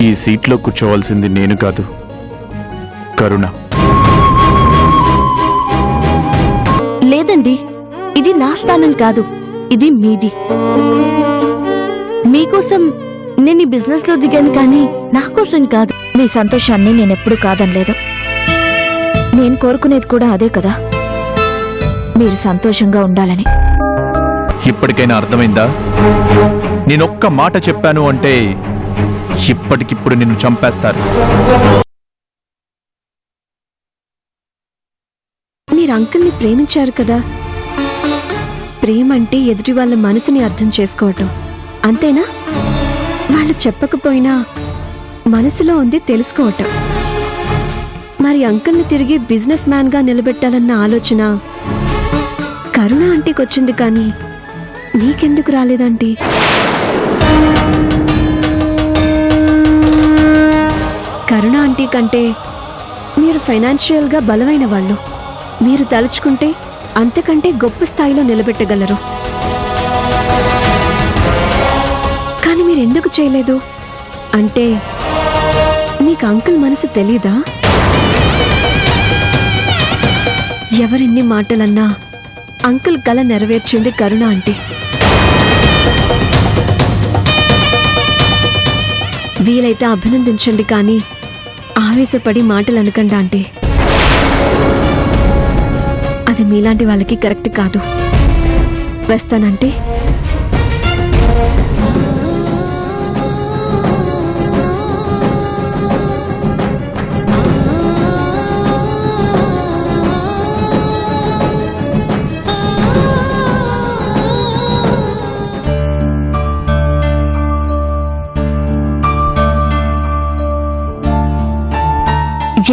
ఈ సీట్లో కూర్చోవలసింది నేను కాదు, కరుణ. లేదండి, ఇది నా స్థానం కాదు, ఇది మీది. మీకోసం నేను ఈ బిజినెస్ లో దిగాను, కానీ నా కోసం కాదు. మీ సంతోషాన్ని నేనెప్పుడు కాదనలేదు. నేను కోరుకునేది కూడా అదే కదా, మీరు సంతోషంగా ఉండాలని. ఇప్పటికైనా అర్థమైందా? నేనొక్క మాట చెప్పాను అంటే ఇప్పటికిప్పుడు నిన్ను చంపేస్తారు. మీరు అంకుల్ని ప్రేమించారు కదా, ప్రేమ అంటే ఎదుటి వాళ్ళ మనసుని అర్థం చేసుకోవటం, అంతేనా? వాళ్ళు చెప్పకపోయినా మనసులో ఉంది తెలుసుకోవటం. మరి అంకుల్ని తిరిగి బిజినెస్ మ్యాన్ గా నిలబెట్టాలన్న ఆలోచన కరుణ ఆంటీకి వచ్చింది, కానీ నీకెందుకు రాలేదంటీ? కరుణ ఆంటీ కంటే మీరు ఫైనాన్షియల్ గా బలమైన వాళ్ళు. మీరు తలుచుకుంటే అంతకంటే గొప్ప స్థాయిలో నిలబెట్టగలరు. కానీ మీరెందుకు చేయలేదు? అంటే మీకు అంకుల్ మనసు తెలీదా? ఎవరెన్ని మాటలన్నా అంకుల్ కల నెరవేర్చింది కరుణ ఆంటీ. వీలైతే అభినందించండి, కానీ ఆవేశపడి మాటలు అనకండి ఆంటీ. అది మీలాంటి వాళ్ళకి కరెక్ట్ కాదు. వేస్తానంటే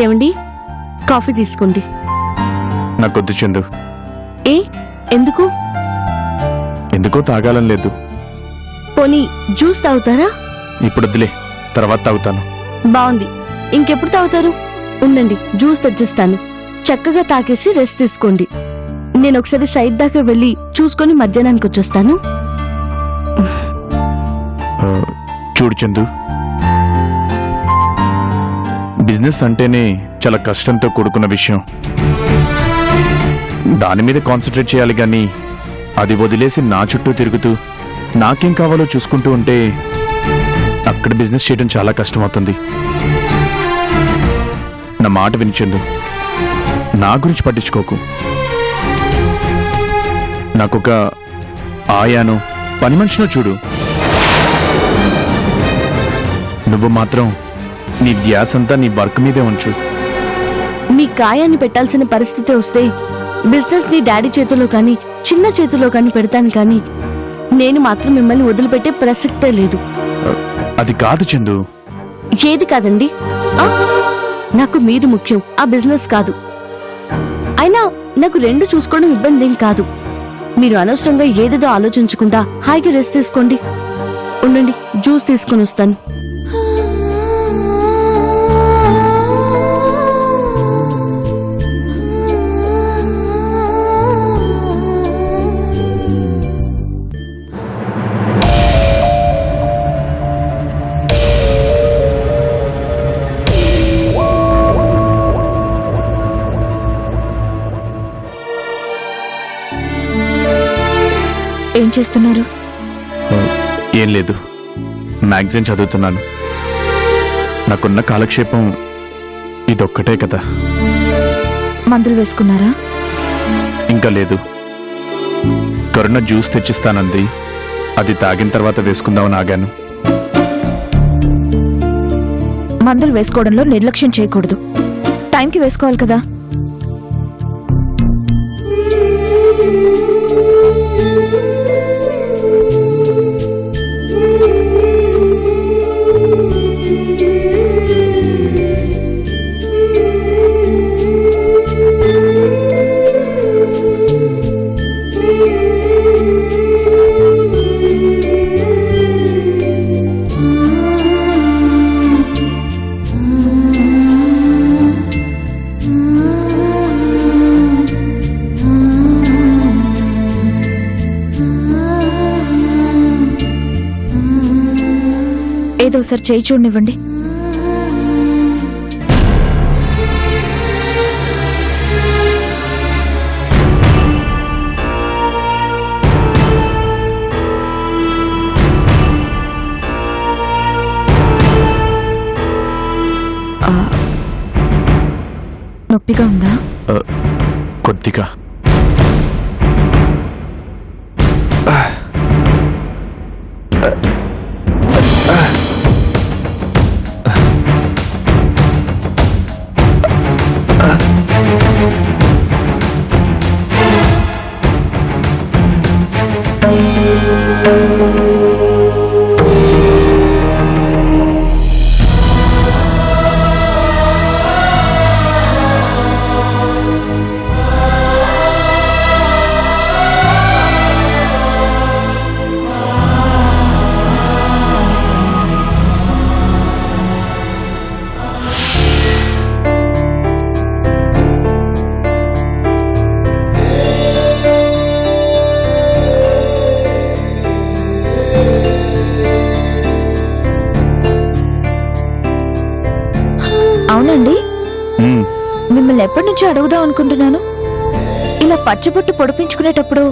ఏమండి, కాఫీ తీసుకోండి. నాకొద్దు చందు. ఏ, ఎందుకు? ఎందుకో తాగాలని లేదు. పోనీ జ్యూస్ తాగుతారా? ఇప్పుడు వద్దులే, తర్వాత తాగుతాను. బాగుంది. ఇంకెప్పుడు తాగుతారు? ఉండండి, జ్యూస్ తెచ్చిస్తాను. చక్కగా తాగేసి రెస్ట్ తీసుకోండి. నేను ఒకసారి సైడ్ దాకా వెళ్ళి చూసుకొని మధ్యాహ్నానికి వచ్చేస్తాను. చూడు చందు, బిజినెస్ అంటేనే చాలా కష్టంతో కూడుకున్న విషయం. దాని మీద కాన్సన్ట్రేట్ చేయాలి, కానీ అది వదిలేసి నా చుట్టూ తిరుగుతూ నాకేం కావాలో చూసుకుంటూ ఉంటే అక్కడ బిజినెస్ చేయడం చాలా కష్టమవుతుంది. నా మాట వినిచెందు, నా గురించి పట్టించుకోకు. నాకొక ఆయాను పని మనిషినో చూడు. నువ్వు మాత్రం నీ ధ్యాసంతా నీ వర్క్ మీదే ఉంచు. మీ కాయాన్ని పెట్టాల్సిన పరిస్థితి వస్తే బిజినెస్ ని డాడీ చేతిలో కానీ చిన్న చేతిలో కానీ పెడతాను, కానీ నేను మాత్రం మిమ్మల్ని వదిలిపెట్టే ప్రసక్తే లేదు. అది కాదు చందు. ఏది కాదండి? నాకు మీరు ముఖ్యం, ఆ బిజినెస్ కాదు. అయినా నాకు రెండు చూసుకోవడం ఇబ్బంది ఏం కాదు. మీరు అనవసరంగా ఏదేదో ఆలోచించకుండా హాయిగా రెస్ట్ తీసుకోండి. ఉండండి, జ్యూస్ తీసుకొని వస్తాను. ఏం చేస్తున్నారు? ఏం లేదు, మ్యాగజైన్ చదువుతున్నాను. నాకున్న కాలక్షేపం ఇదొక్కటే కదా. మందులు వేసుకున్నారా? ఇంకా లేదు. కరుణ జ్యూస్ తెచ్చిస్తానంది, అది తాగిన తర్వాత వేసుకుందామని ఆగాను. మందులు వేసుకోవడంలో నిర్లక్ష్యం చేయకూడదు. టైంకి వేసుకోవాలి కదా. మీద ఒకసారి చేయి చూడనివ్వండి. నొప్పిగా ఉందా? కొద్దిగా. అవునండి, మ్మ్. మిమ్మల్ని ఎప్పటి నుంచో అడుగుదాం అనుకుంటున్నాను. ఇలా పచ్చబొట్టు పొడిపించుకునేటప్పుడు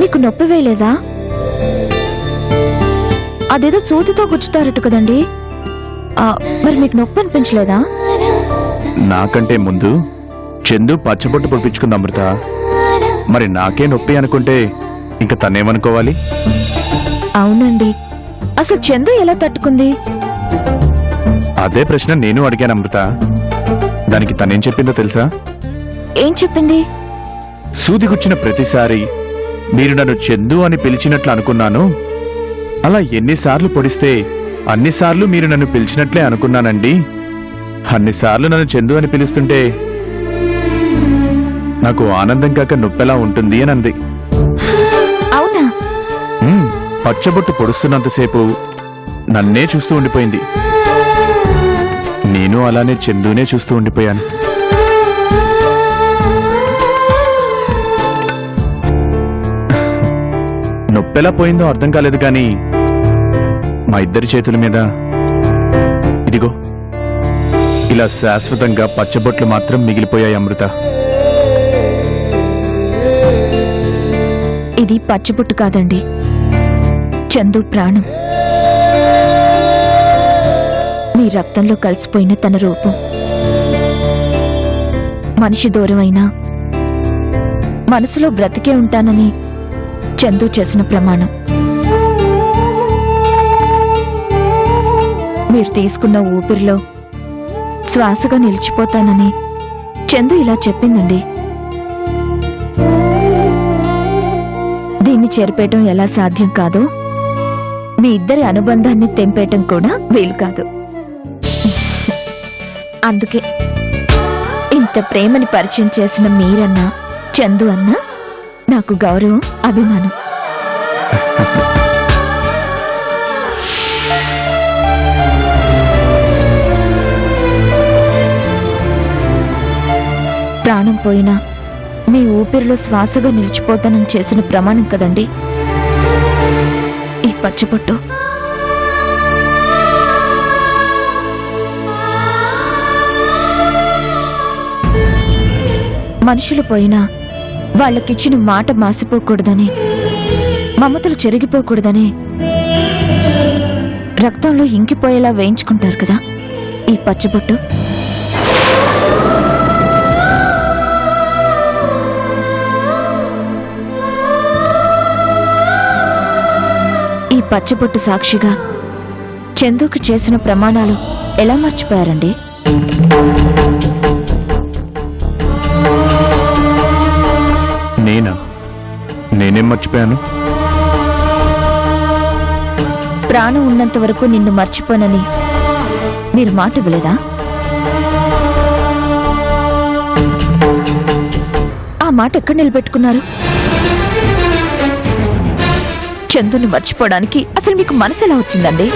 మీకు నొప్పి వేయలేదా? అదేదో సూదితో గుచ్చుతారట కదండి, మరి మీకు నొప్పి అనిపించలేదా? నాకంటే ముందు చందు పచ్చబొట్టు పొడిపించుకుంది అమృత. మరి నాకే నొప్పి అనుకుంటే ఇంక తనేమనుకోవాలి? అవునండి, అసలు చందు ఎలా తట్టుకుంది? అదే ప్రశ్న నేను అడిగాను అమృత. దానికి తనేం చెప్పిందో తెలుసా? ఏం చెప్పింది? సూది గుచ్చిన ప్రతిసారి మీరు నన్ను చందు అని పిలిచినట్లు అనుకున్నాను. అలా ఎన్నిసార్లు పొడిస్తే అన్నిసార్లు మీరు నన్ను పిలిచినట్లే అనుకున్నానండి. అన్నిసార్లు నన్ను చందు అని పిలుస్తుంటే నాకు ఆనందం కాక నొప్పెలా ఉంటుంది అని అంది. అవునా? పచ్చబొట్టు పొడుస్తున్నంతసేపు నన్నే చూస్తూ ఉండిపోయింది. నేను అలానే చందునే చూస్తూ ఉండిపోయాను. నొప్పెలా పోయిందో అర్థం కాలేదు కానీ మా ఇద్దరి చేతుల మీద ఇదిగో ఇలా శాశ్వతంగా పచ్చబొట్లు మాత్రం మిగిలిపోయాయి అమృత. ఇది పచ్చబొట్టు కాదండి, చందు ప్రాణం. మీ రక్తంలో కలిసిపోయిన తన రూపం. మనిషి దూరం అయినా మనసులో బ్రతికే ఉంటానని చందు చేసిన ప్రమాణం. మీరు తీసుకున్న ఊపిరిలో శ్వాసగా నిలిచిపోతానని చందు ఇలా చెప్పిందండి. దీన్ని చెరిపేయటం ఎలా సాధ్యం కాదో మీ ఇద్దరి అనుబంధాన్ని తెంపేయటం కూడా వీలు కాదు. అందుకే ఇంత ప్రేమని పరిచయం చేసిన మీరన్నా చందు అన్నా నాకు గౌరవం, అభిమానం. ప్రాణం పోయినా మీ ఊపిరిలో శ్వాసగా నిలిచిపోతానని చేసిన ప్రమాణం కదండి ఈ పచ్చబొట్టు. మనుషులు పోయినా వాళ్ళకిచ్చిన మాట మాసిపోకూడదని, మమతలు చెరిగిపోకూడదని రక్తంలో ఇంకిపోయేలా వేయించుకుంటారు కదా ఈ పచ్చబొట్టు. ఈ పచ్చబొట్టు సాక్షిగా చందుకు చేసిన ప్రమాణాలు ఎలా మర్చిపోయారండి? నేనేం మర్చిపోయాను? ప్రాణం ఉన్నంత వరకు నిన్ను మర్చిపోనని మీరు మాట ఇవ్వలేదా? ఆ మాట ఎక్కడ నిలబెట్టుకున్నారు? చందుని మర్చిపోవడానికి అసలు మీకు మనసు ఎలా వచ్చిందండి?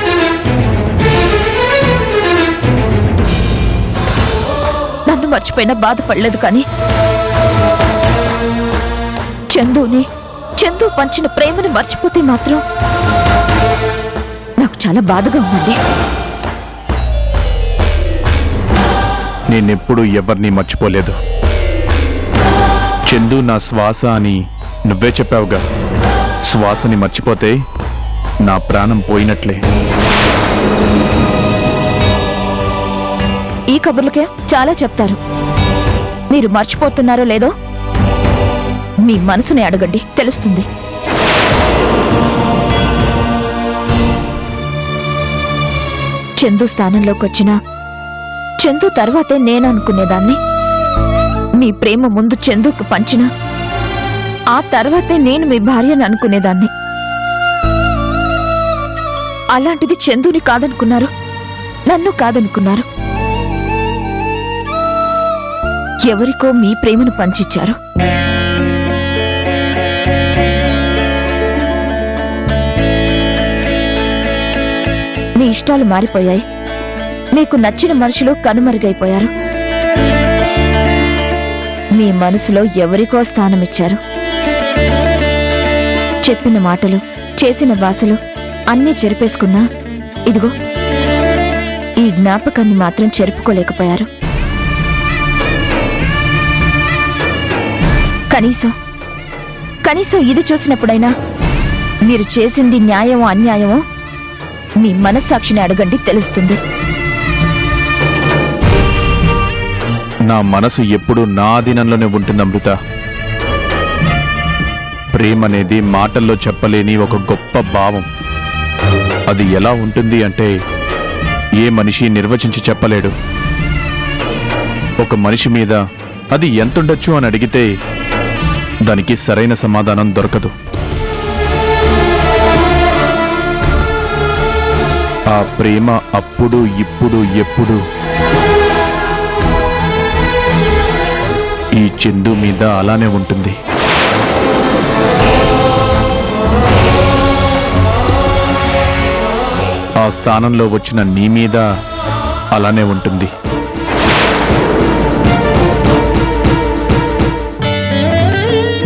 నన్ను మర్చిపోయినా బాధపడలేదు, కానీ చందు పంచిన ప్రేమను మర్చిపోతే మాత్రం నాకు చాలా బాధగా ఉందండి. నేనెప్పుడు ఎవరిని మర్చిపోలేదు. చందు నా శ్వాస అని నువ్వే చెప్పావుగా. శ్వాసని మర్చిపోతే నా ప్రాణం పోయినట్లే. ఈ కబుర్లకే చాలా చెప్తారు. మీరు మర్చిపోతున్నారో లేదో మీ మనసుని అడగండి, తెలుస్తుంది. చందు స్థానంలోకి వచ్చిన చందు తర్వాతే నేను అనుకునేదాన్ని. మీ ప్రేమ ముందు చందుకు పంచిన ఆ తర్వాతే నేను మీ భార్యను అనుకునేదాన్ని. అలాంటిది చందుని కాదనుకున్నారు, నన్ను కాదనుకున్నారు. ఎవరికో మీ ప్రేమను పంచిచ్చారు. మీ ఇష్టాలు మారిపోయాయి. మీకు నచ్చిన మనుషులు కనుమరుగైపోయారు. మీ మనసులో ఎవరికో స్థానమిచ్చారు. చెప్పిన మాటలు, చేసిన భాషలు అన్నీ చెరిపేసుకున్నా ఇదిగో ఈ జ్ఞాపకాన్ని మాత్రం చెరుపుకోలేకపోయారు. కనీసం ఇది చూసినప్పుడైనా మీరు చేసింది న్యాయమో అన్యాయమో మీ మనస్సాక్షిని అడగండి, తెలుస్తుంది. నా మనసు ఎప్పుడూ నా ఆధీనంలోనే ఉంటుంది అమృత. ప్రేమనేది మాటల్లో చెప్పలేని ఒక గొప్ప భావం. అది ఎలా ఉంటుంది అంటే ఏ మనిషి నిర్వచించి చెప్పలేడు. ఒక మనిషి మీద అది ఎంతుండొచ్చు అని అడిగితే దానికి సరైన సమాధానం దొరకదు. ఆ ప్రేమ అప్పుడు ఇప్పుడు ఎప్పుడు ఈ చందు మీద అలానే ఉంటుంది. ఆ స్థానంలో వచ్చిన నీ మీద అలానే ఉంటుంది.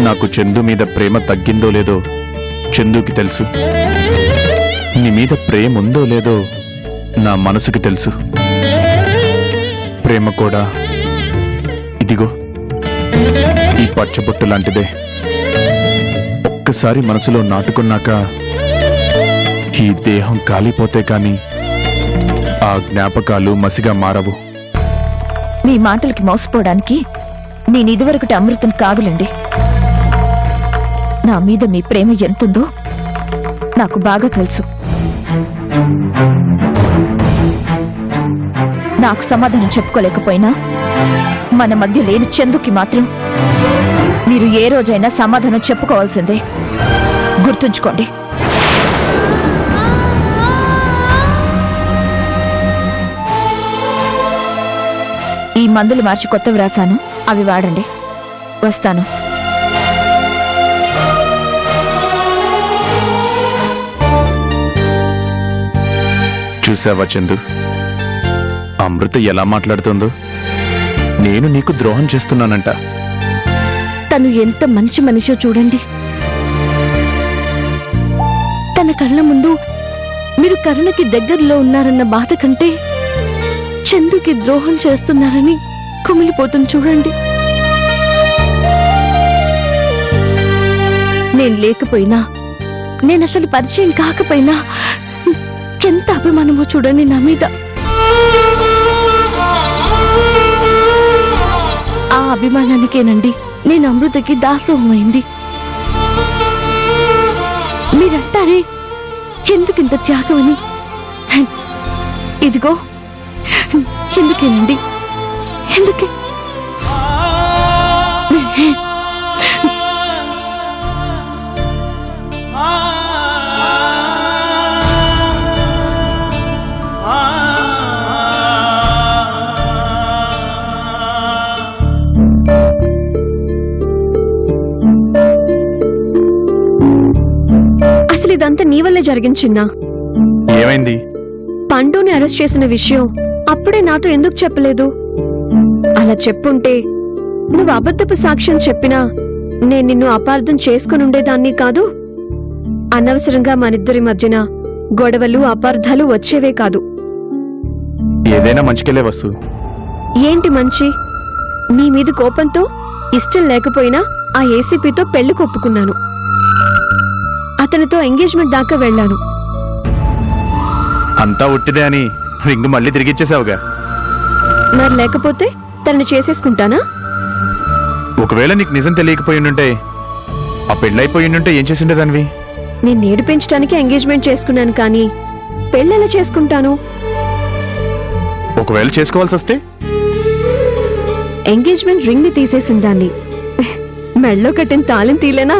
నాకు చందు మీద ప్రేమ తగ్గిందో లేదో చందుకి తెలుసు. నీ మీద ప్రేమ ఉందో లేదో నా మనసుకి తెలుసు. ప్రేమ కూడా ఇదిగో ఈ పచ్చబొట్టు లాంటిదే. ఒక్కసారి మనసులో నాటుకున్నాక ఈ దేహం కాలిపోతే కాని ఆ జ్ఞాపకాలు మసిగా మారవు. మీ మాటలకి మోసపోవడానికి నేను ఇదివరకటి అమృతం కాదులండి. నా మీద మీ ప్రేమ ఎంతుందో నాకు బాగా తెలుసు. నాకు సమాధానం చెప్పుకోలేకపోయినా మన మధ్య లేని చందుకి మాత్రం మీరు ఏ రోజైనా సమాధానం చెప్పుకోవాల్సిందే. గుర్తుంచుకోండి. ఈ మందులు మార్చి కొత్తవి రాశాను, అవి వాడండి. వస్తాను. చూసావా చందు, అమృత ఎలా మాట్లాడుతుందో? నేను నీకు ద్రోహం చేస్తున్నానంట. తను ఎంత మంచి మనిషో చూడండి. తన కళ్ళ ముందు మీరు కరుణకి దగ్గరలో ఉన్నారన్న బాధ కంటే చందుకి ద్రోహం చేస్తున్నారని కుమిలిపోతుంది చూడండి. నేను లేకపోయినా, నేనసలు పరిచయం కాకపోయినా ఎంత అభిమానమో చూడండి నా మీద. ఆ అభిమానానికేనండి నేను అమృతకి దాసోహమైంది. మీరంటారే ఎందుకింత త్యాగమని. ఇదిగో ఎందుకేనండి, ఎందుకే. అసలు ఇదంతా నీ వల్లే జరిగించిన్నా. ఏమైంది? పండుని అరెస్ట్ చేసిన విషయం అప్పుడే నాతో ఎందుకు చెప్పలేదు? అలా చెప్పుంటే నువ్వు అబద్ధపు సాక్ష్యం చెప్పినా నేను నిన్ను అపార్థం చేసుకుని ఉండేదాన్ని కాదు. అనవసరంగా మనిద్దరి మధ్యన గొడవలు అపార్థాలు వచ్చేవే కాదు. ఏదైనా మంచికెళ్లే వసు. ఏంటి మంచి? నీ మీద కోపంతో ఇష్టం లేకపోయినా ఆ ఏసీపీతో పెళ్లి కొప్పుకున్నాను. అతనితో ఎంగేజ్మెంట్ దాకా వెళ్ళాను. అంతా ఉట్టిదే అని రింగు మళ్ళీ తిరిగిచ్చేసావుగా. మరి లేకపోతే తనని చేసేసుకుంటానా? ఒకవేళ నీకు నిజం తెలియకపోయిండుంటే, ఆ పెళ్ళైపోయిండుంటే ఏం చేసిండేదానివి? నేను నేర్పించడానికి ఎంగేజ్మెంట్ చేసుకున్నాను, కానీ పెళ్ళెలా చేసుకుంటాను? ఒకవేళ చేసుకోవాల్సి వస్తే? ఎంగేజ్మెంట్ రింగ్ ని తీసేసిన దాన్ని మెళ్ళో కట్టిన తాళం తీలేనా?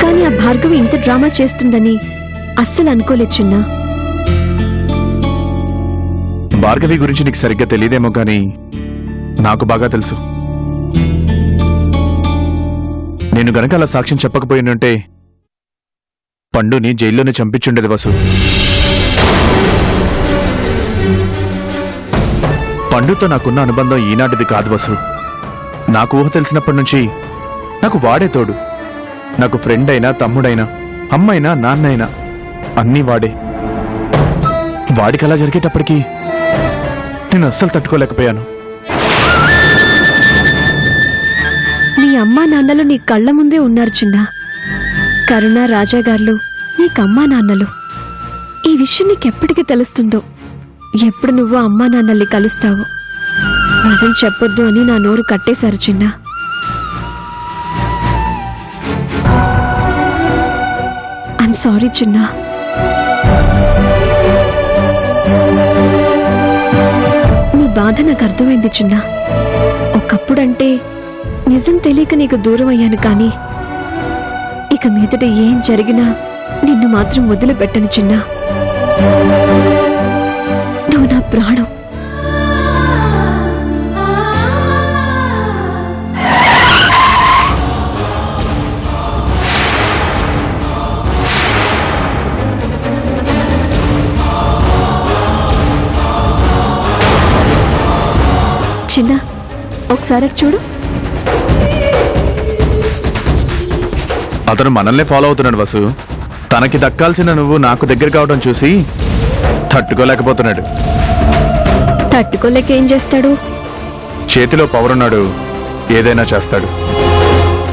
కానీ ఆ భార్గవి ఇంత డ్రామా చేస్తుందని అస్సలు అనుకోలేదు చిన్నా. భార్గవి గురించి నీకు సరిగ్గా తెలియదేమో గాని నాకు బాగా తెలుసు. నేను గనక అలా సాక్ష్యం చెప్పకపోయినంటే పండుని జైల్లోనే చంపించుండేది వసు. పండుతో నాకున్న అనుబంధం ఈనాటిది కాదు వసు. నాకు ఊహ తెలిసినప్పటి నుంచి నాకు వాడే తోడు. నాకు ఫ్రెండ్ అయినా, తమ్ముడైనా, అమ్మైనా, నాన్నైనా అన్నీ వాడే. వాడికి అలా జరిగేటప్పటికీ నేను అస్సలు తట్టుకోలేకపోయాను. నీ అమ్మా నాన్నలు నీ కళ్ళ ముందే ఉన్నారు చిన్నా. కరుణ, రాజాగార్లు నీకమ్మా నాన్నలు. ఈ విషయం నీకెప్పటికీ తెలుస్తుందో, ఎప్పుడు నువ్వు అమ్మా నాన్నల్ని కలుస్తావో. నిజం చెప్పొద్దు అని నా నోరు కట్టేశారు చిన్నా. ఐమ్ సారీ చిన్నా. నీ బాధ నాకు అర్థమైంది చిన్నా. ఒకప్పుడంటే నిజం తెలియక నీకు దూరం అయ్యాను, కానీ ఇక మీదట ఏం జరిగినా నిన్ను మాత్రం వదిలిపెట్టను చిన్నా. నువ్వు నా ప్రాణం. చిన్న, ఒకసారి అటు చూడు. అతను మనల్నే ఫాలో అవుతున్నాడు వసు. తనకి దక్కాల్సిన నువ్వు నాకు దగ్గర కావడం చూసి తట్టుకోలేకపోతున్నాడు. తట్టుకోలేక ఏం చేస్తాడు? చేతిలో పవర్ ఉన్నాడు, ఏదైనా చేస్తాడు.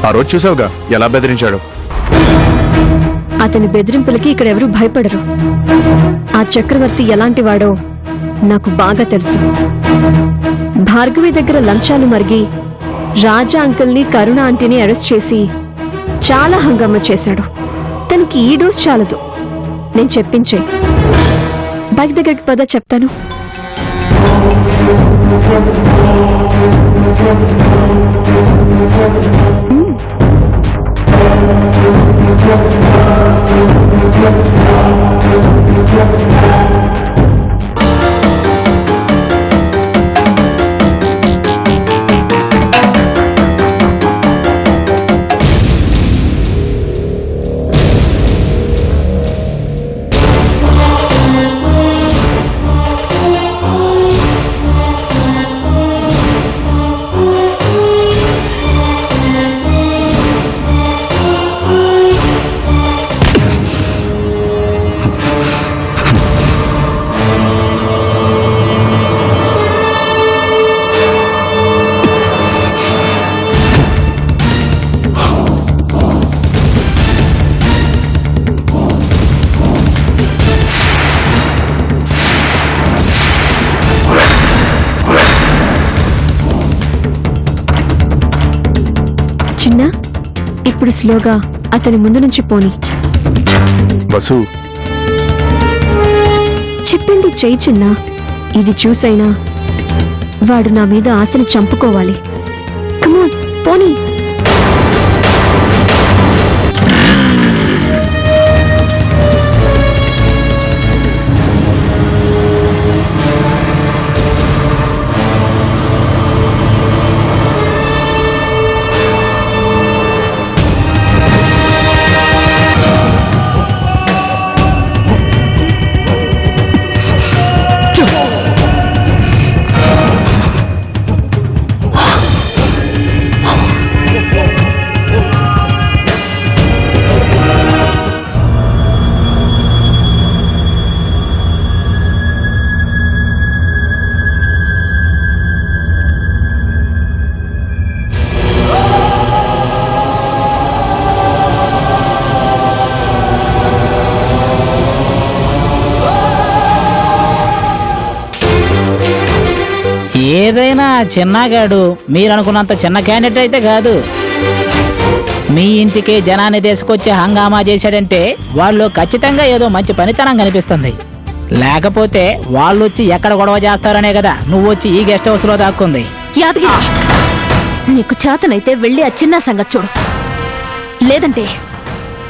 ఆ రోజు చూసావుగా ఎలా బెదిరించాడు. అతని బెదిరింపులకి ఇక్కడెవరూ భయపడరు. ఆ చక్రవర్తి ఎలాంటి వాడో నాకు బాగా తెలుసు. భార్గవి దగ్గర లంచాలు మరిగి రాజా అంకుల్ని, కరుణ ఆంటీని అరెస్ట్ చేసి చాలా హంగామా చేశాడు. తనకి ఈ డోస్ చాలదు. నేను చెప్పించే. బైక్ దగ్గరికి పద, చెప్తాను. చిన్న, ఇప్పుడు స్లోగా అతని ముందు నుంచి పోని. వసు, చెప్పింది చెయ్యి చిన్న. ఇది చూసైనా వాడు నా మీద ఆశని చంపుకోవాలి. కమాన్, పోనీ. చిన్నగాడు మీరనుకున్నంత చిన్న క్యాండిడేట్ అయితే కాదు. మీ ఇంటికి జనాన్ని తీసుకొచ్చి హంగామా చేశాడంటే వాళ్ళు ఖచ్చితంగా ఏదో మంచి పనితనం కనిపిస్తుంది. లేకపోతే వాళ్ళు వచ్చి ఎక్కడ గొడవ చేస్తారనే కదా నువ్వు వచ్చి ఈ గెస్ట్ హౌస్ లో దాక్కుంది. యాదగిరి, నీకు చేతనైతే వెళ్ళి ఆ చిన్న సంగతి చూడు. లేదంటే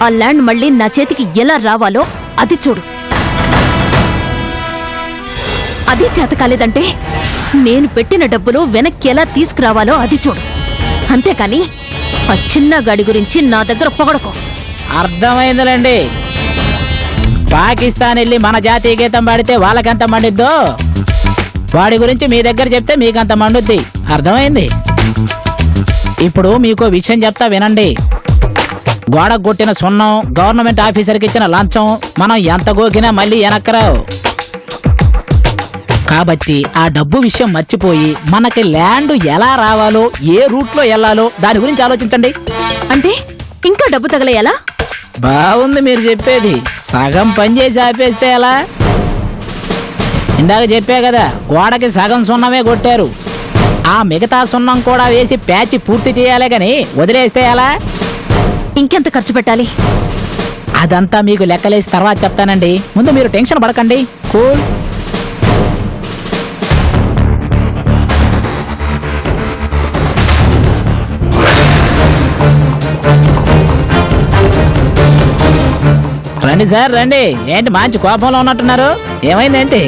ఆ ల్యాండ్ మళ్ళీ నా చేతికి ఎలా రావాలో అది చూడు. అది చేత కాలేదంటే నేను పెట్టిన డబ్బులు వెనక్కి ఎలా తీసుకురావాలో అది చూడు. అంతేకాని ఆ చిన్న గాడి గురించి నా దగ్గర పొగడకో. అర్థమైందిలేండి. పాకిస్తాన్ వెళ్ళి మన జాతీయ గీతం పాడితే వాళ్ళకెంత మండిద్దో వాడి గురించి మీ దగ్గర చెప్తే మీకంత మండుద్ది. అర్థమైంది. ఇప్పుడు మీకో విషయం చెప్తా వినండి. గోడకు కొట్టిన సున్నం, గవర్నమెంట్ ఆఫీసర్కి ఇచ్చిన లంచం మనం ఎంత గోకినా మళ్ళీ వెనక్కరావు. కాబట్టి ఆ డబ్బు విషయం మర్చిపోయి మనకి ల్యాండ్ ఎలా రావాలో, ఏ రూట్లో వెళ్ళాలో దాని గురించి ఆలోచించండి. అంటే ఇంకా డబ్బు తగలేయాలా? బాగుంది మీరు చెప్పేది. సగం పని చేసి ఆపేస్తే ఎలా? ఇందాక చెప్పే కదా, గోడకి సగం సున్నమే కొట్టారు. ఆ మిగతా సున్నం కూడా వేసి ప్యాచ్ పూర్తి చేయాలే గాని వదిలేస్తే ఎలా? ఇంకెంత ఖర్చు పెట్టాలి? అదంతా మీకు లెక్కలేసి తర్వాత చెప్తానండి. ముందు మీరు టెన్షన్ పడకండి. కూల్. రండి సార్ రండి. ఏంటి మంచి కోపంలో ఉన్నట్టున్నారు? ఏమైందేంటి?